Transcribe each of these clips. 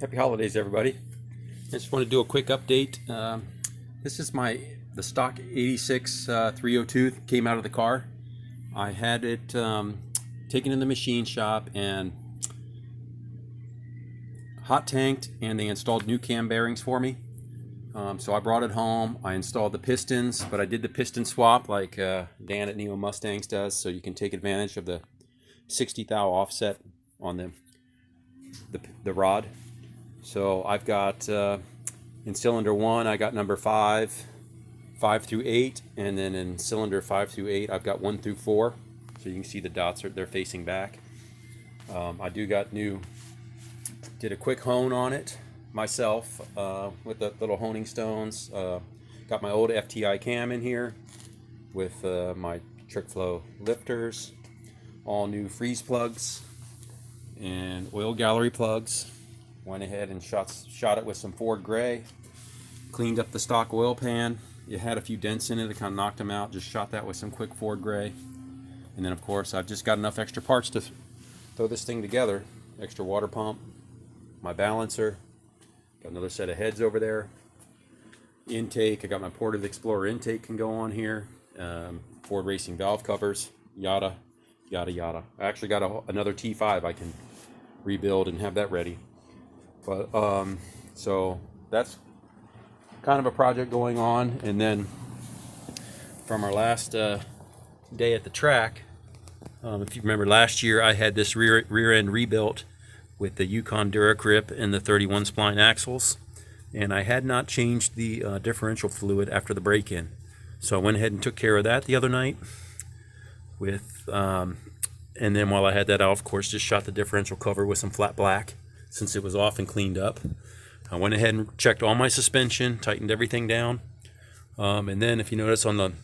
Happy holidays, everybody. I just want to do a quick update. This is the stock 86 302 came out of the car. I had it taken in the machine shop and hot tanked, and they installed new cam bearings for me. So I brought it home. I installed the pistons, but I did the piston swap like Dan at Neo Mustangs does, so you can take advantage of the 60 thou offset on the rod. So I've got in cylinder 1 I got number 5 through 8, and then in cylinder 5 through 8 I've got 1 through 4. So you can see the dots they're facing back. I did a quick hone on it myself with the little honing stones. Got my old FTI cam in here with my Trickflow lifters, all new freeze plugs and oil gallery plugs. Went ahead and shot it with some Ford Gray, cleaned up the stock oil pan. It had a few dents in it, I kind of knocked them out, just shot that with some quick Ford Gray. And then of course I've just got enough extra parts to throw this thing together. Extra water pump, my balancer, got another set of heads over there, intake, I got my Portive Explorer intake can go on here, Ford Racing valve covers, yada yada yada. I actually got another T5 I can rebuild and have that ready. But so that's kind of a project going on. And then from our last day at the track, if you remember last year, I had this rear end rebuilt with the Yukon Duragrip and the 31 spline axles, and I had not changed the differential fluid after the break-in. So I went ahead and took care of that the other night with and then while I had that out, of course, just shot the differential cover with some flat black since it was off and cleaned up. I went ahead and checked all my suspension, tightened everything down, and then if you notice on the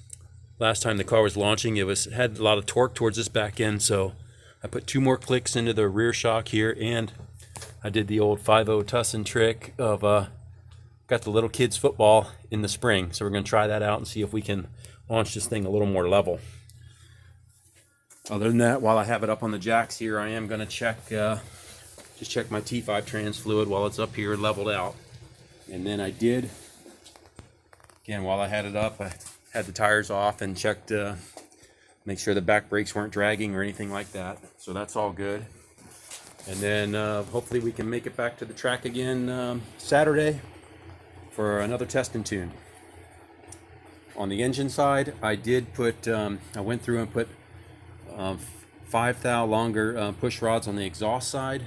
last time the car was launching, it had a lot of torque towards this back end, so I put 2 more clicks into the rear shock here, and I did the old 5.0 Tussin trick of got the little kids football in the spring, so we're going to try that out and see if we can launch this thing a little more level. Other than that, while I have it up on the jacks here, I am going to check my T5 trans fluid while it's up here leveled out. And then I did, again, while I had it up, I had the tires off and checked, make sure the back brakes weren't dragging or anything like that. So that's all good. And then hopefully we can make it back to the track again Saturday for another test and tune. On the engine side, I did put, I went through and put 5 thou longer push rods on the exhaust side,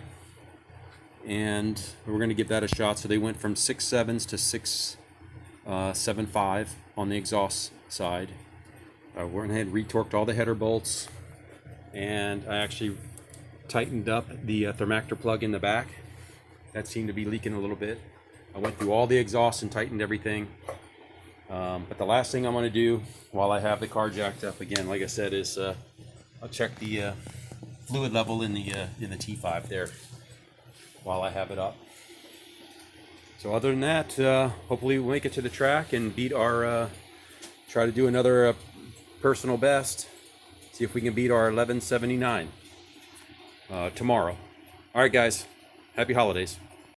and we're going to give that a shot. So they went from 6.7s to 6.75 on the exhaust side. I went ahead and retorqued all the header bolts, and I actually tightened up the thermactor plug in the back. That seemed to be leaking a little bit. I went through all the exhausts and tightened everything. But the last thing I'm going to do while I have the car jacked up again, like I said, is I'll check the fluid level in the T5 there while I have it up. So other than that, hopefully we'll make it to the track and beat our, try to do another personal best, see if we can beat our 1179 tomorrow. All right, guys, happy holidays.